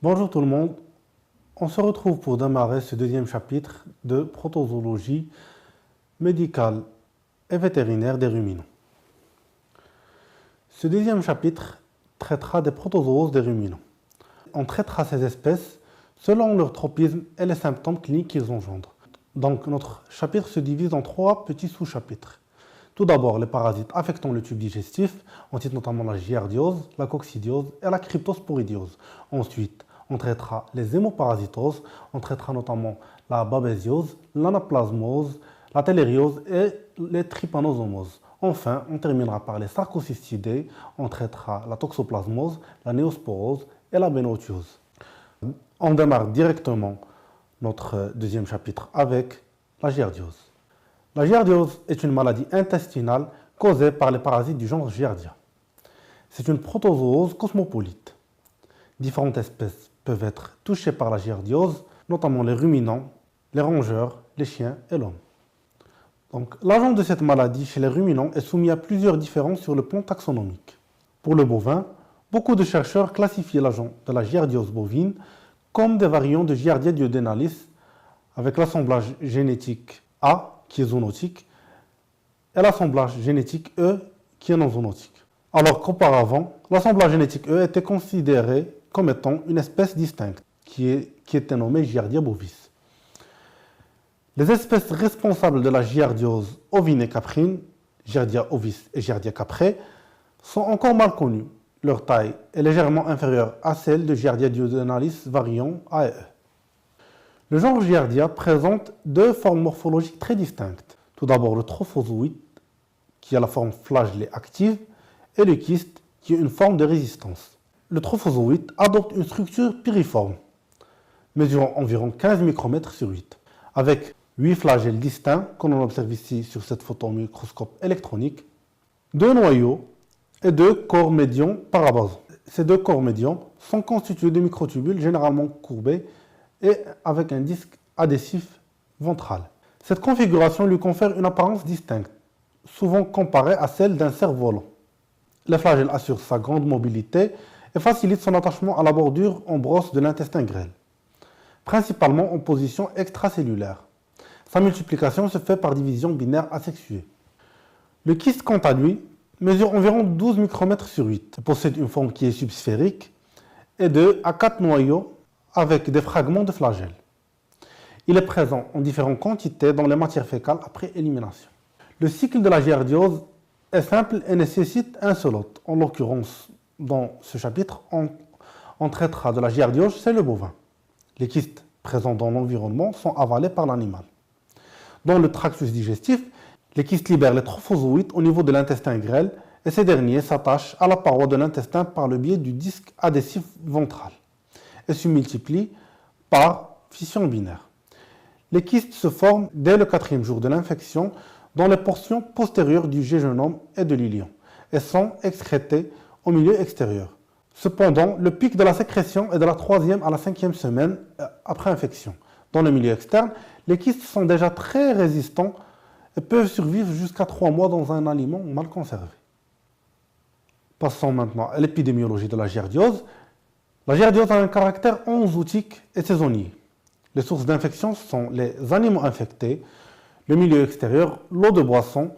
Bonjour tout le monde, on se retrouve pour démarrer ce deuxième chapitre de protozoologie médicale et vétérinaire des ruminants. Ce deuxième chapitre traitera des protozooses des ruminants. On traitera ces espèces selon leur tropisme et les symptômes cliniques qu'ils engendrent. Donc notre chapitre se divise en trois petits sous-chapitres. Tout d'abord, les parasites affectant le tube digestif, on cite notamment la giardiose, la coccidiose et la cryptosporidiose. Ensuite, on traitera les hémoparasitoses, on traitera notamment la babésiose, l'anaplasmose, la télériose et les trypanosomoses. Enfin, on terminera par les sarcocystidés, on traitera la toxoplasmose, la néosporose et la bénotiose. On démarre directement notre deuxième chapitre avec la giardiose. La giardiose est une maladie intestinale causée par les parasites du genre Giardia. C'est une protozoose cosmopolite. Différentes espèces peuvent être touchées par la giardiose, notamment les ruminants, les rongeurs, les chiens et l'homme. Donc, l'agent de cette maladie chez les ruminants est soumis à plusieurs différences sur le plan taxonomique. Pour le bovin, beaucoup de chercheurs classifient l'agent de la giardiose bovine comme des variants de Giardia duodenalis avec l'assemblage génétique A qui est zoonotique et l'assemblage génétique E qui est non zoonotique. Alors qu'auparavant, l'assemblage génétique E était considéré comme étant une espèce distincte qui était nommée Giardia bovis. Les espèces responsables de la giardiose ovine et caprine, Giardia ovis et Giardia caprae, sont encore mal connues. Leur taille est légèrement inférieure à celle de Giardia duodenalis variant A et E. Le genre Giardia présente deux formes morphologiques très distinctes. Tout d'abord le trophozoïte, qui a la forme flagellée active, et le kyste, qui est une forme de résistance. Le trophozoïte adopte une structure piriforme, mesurant environ 15 micromètres sur 8, avec 8 flagelles distincts, comme on observe ici sur cette photo au microscope électronique, 2 noyaux et 2 corps médians parabasaux. Ces 2 corps médians sont constitués de microtubules généralement courbés et avec un disque adhésif ventral. Cette configuration lui confère une apparence distincte, souvent comparée à celle d'un cerf-volant. Les flagelles assurent sa grande mobilité et facilitent son attachement à la bordure en brosse de l'intestin grêle, principalement en position extracellulaire. Sa multiplication se fait par division binaire asexuée. Le kyste, quant à lui, mesure environ 12 micromètres sur 8. Il possède une forme qui est subsphérique et 2 à 4 noyaux avec des fragments de flagelles. Il est présent en différentes quantités dans les matières fécales après élimination. Le cycle de la giardiose est simple et nécessite un seul hôte. En l'occurrence, dans ce chapitre, on traitera de la giardiose chez le bovin. Les kystes présents dans l'environnement sont avalés par l'animal. Dans le tractus digestif, les kystes libèrent les trophozoïtes au niveau de l'intestin grêle et ces derniers s'attachent à la paroi de l'intestin par le biais du disque adhésif ventral et se multiplient par fission binaire. Les kystes se forment dès le 4e jour de l'infection dans les portions postérieures du jéjunum et de l'ilion et sont excrétés au milieu extérieur. Cependant, le pic de la sécrétion est de la 3e à la 5e semaine après infection. Dans le milieu externe, les kystes sont déjà très résistants et peuvent survivre jusqu'à 3 mois dans un aliment mal conservé. Passons maintenant à l'épidémiologie de la giardiose. La giardiose a un caractère enzootique et saisonnier. Les sources d'infection sont les animaux infectés, le milieu extérieur, l'eau de boisson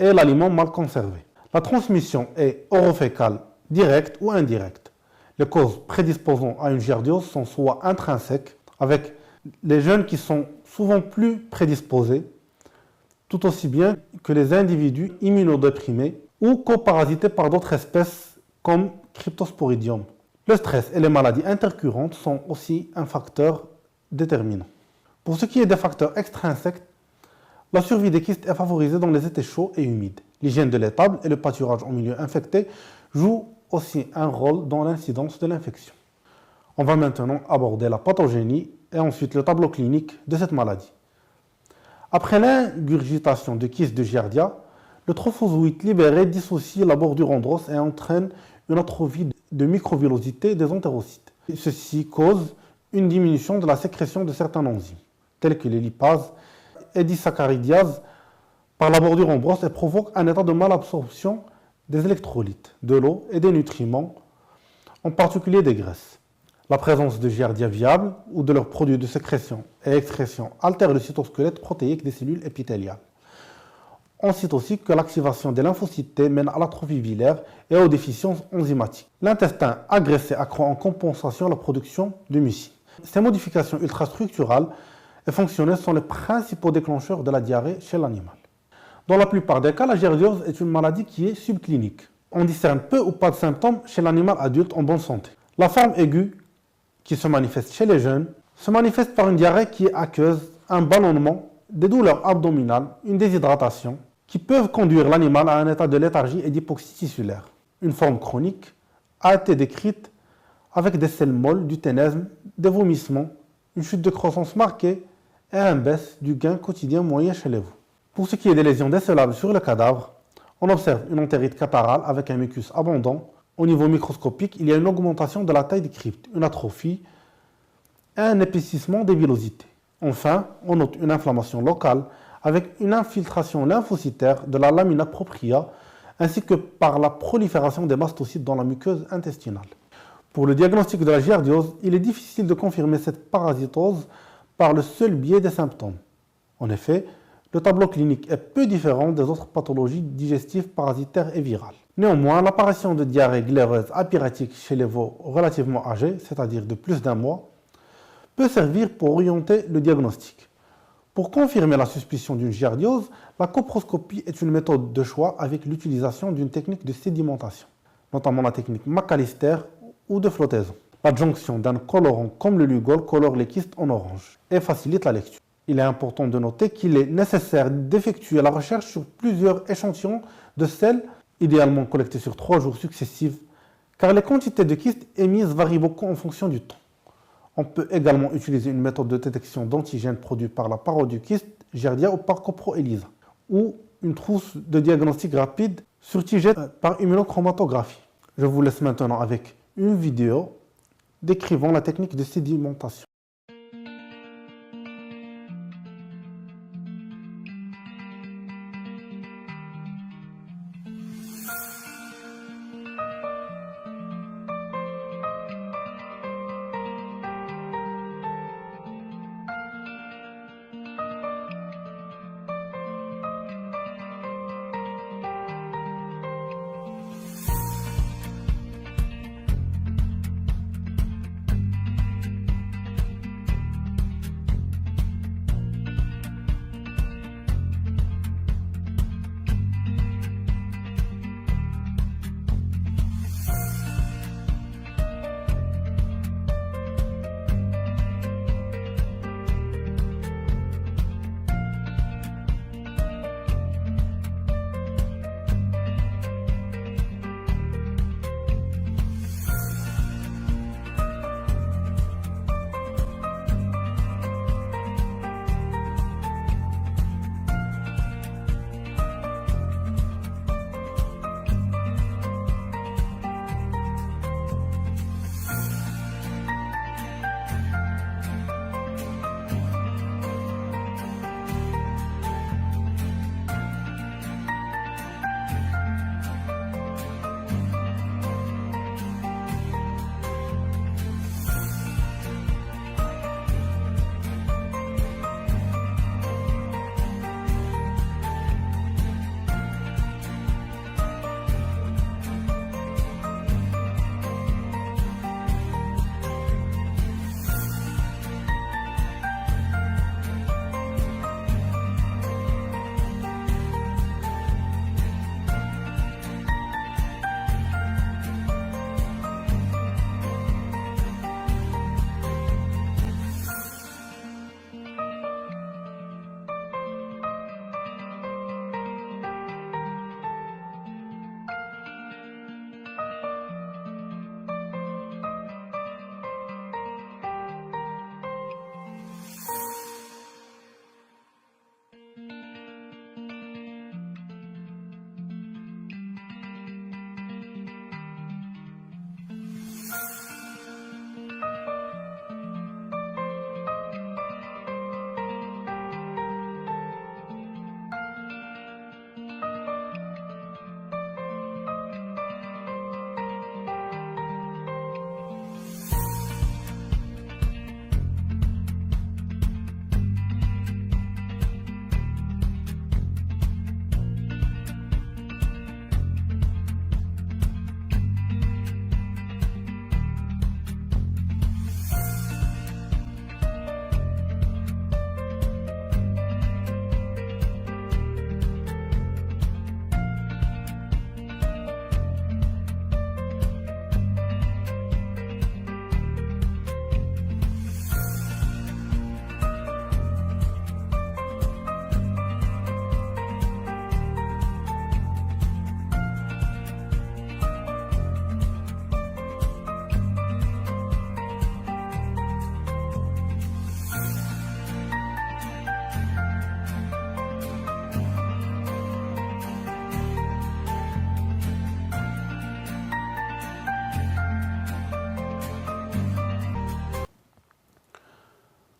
et l'aliment mal conservé. La transmission est orofécale, directe ou indirecte. Les causes prédisposant à une giardiose sont soit intrinsèques, avec les jeunes qui sont souvent plus prédisposés, tout aussi bien que les individus immunodéprimés ou coparasités par d'autres espèces comme Cryptosporidium. Le stress et les maladies intercurrentes sont aussi un facteur déterminant. Pour ce qui est des facteurs extrinsèques, la survie des kystes est favorisée dans les étés chauds et humides. L'hygiène de l'étable et le pâturage en milieu infecté jouent aussi un rôle dans l'incidence de l'infection. On va maintenant aborder la pathogénie et ensuite le tableau clinique de cette maladie. Après l'ingurgitation de kystes de Giardia, le trophozoïte libéré dissocie la bordure androse et entraîne une atrophie de microvillosité des entérocytes. Ceci cause une diminution de la sécrétion de certains enzymes, tels que les lipases et disaccharidiases, par la bordure en brosse et provoque un état de malabsorption des électrolytes, de l'eau et des nutriments, en particulier des graisses. La présence de giardia viables ou de leurs produits de sécrétion et excrétion altère le cytosquelette protéique des cellules épithéliales. On cite aussi que l'activation des lymphocytes T mène à l'atrophie vilaire et aux déficiences enzymatiques. L'intestin agressé accroît en compensation la production de mucine. Ces modifications ultrastructurales et fonctionnelles sont les principaux déclencheurs de la diarrhée chez l'animal. Dans la plupart des cas, la giardiose est une maladie qui est subclinique. On discerne peu ou pas de symptômes chez l'animal adulte en bonne santé. La forme aiguë, qui se manifeste chez les jeunes, se manifeste par une diarrhée qui est aqueuse, un ballonnement, des douleurs abdominales, une déshydratation, qui peuvent conduire l'animal à un état de léthargie et d'hypoxie tissulaire. Une forme chronique a été décrite avec des selles molles, du ténesme, des vomissements, une chute de croissance marquée et un baisse du gain quotidien moyen chez les veaux. Pour ce qui est des lésions décelables sur le cadavre, on observe une entérite catarrhale avec un mucus abondant. Au niveau microscopique, il y a une augmentation de la taille des cryptes, une atrophie et un épaississement des villosités. Enfin, on note une inflammation locale avec une infiltration lymphocytaire de la lamina propria ainsi que par la prolifération des mastocytes dans la muqueuse intestinale. Pour le diagnostic de la giardiose, il est difficile de confirmer cette parasitose par le seul biais des symptômes. En effet, le tableau clinique est peu différent des autres pathologies digestives, parasitaires et virales. Néanmoins, l'apparition de diarrhée glaireuse apyrétique chez les veaux relativement âgés, c'est-à-dire de plus d'un mois, peut servir pour orienter le diagnostic. Pour confirmer la suspicion d'une giardiose, la coproscopie est une méthode de choix avec l'utilisation d'une technique de sédimentation, notamment la technique McAllister ou de flottaison. L'adjonction d'un colorant comme le Lugol colore les kystes en orange et facilite la lecture. Il est important de noter qu'il est nécessaire d'effectuer la recherche sur plusieurs échantillons de sels, idéalement collectés sur 3 jours successifs, car les quantités de kystes émises varient beaucoup en fonction du temps. On peut également utiliser une méthode de détection d'antigènes produits par la paroi du kyste, Giardia ou par Copro-ELISA, ou une trousse de diagnostic rapide sur tigette par immunochromatographie. Je vous laisse maintenant avec une vidéo décrivant la technique de sédimentation.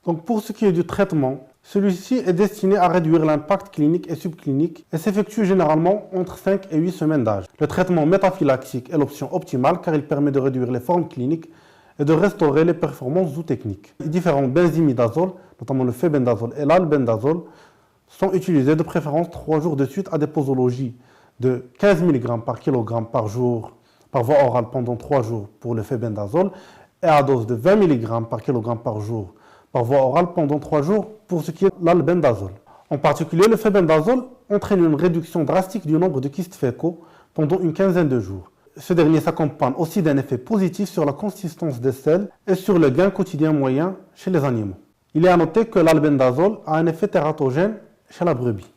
Donc pour ce qui est du traitement, celui-ci est destiné à réduire l'impact clinique et subclinique et s'effectue généralement entre 5 et 8 semaines d'âge. Le traitement métaphylaxique est l'option optimale car il permet de réduire les formes cliniques et de restaurer les performances zootechniques. Les différents benzimidazole, notamment le febendazole et l'albendazole, sont utilisés de préférence 3 jours de suite à des posologies de 15 mg par kg par jour par voie orale pendant 3 jours pour le febendazole et à dose de 20 mg par kg par jour par voie orale pendant 3 jours pour ce qui est l'albendazole. En particulier, le febendazole entraîne une réduction drastique du nombre de kystes fécaux pendant une quinzaine de jours. Ce dernier s'accompagne aussi d'un effet positif sur la consistance des selles et sur le gain quotidien moyen chez les animaux. Il est à noter que l'albendazole a un effet tératogène chez la brebis.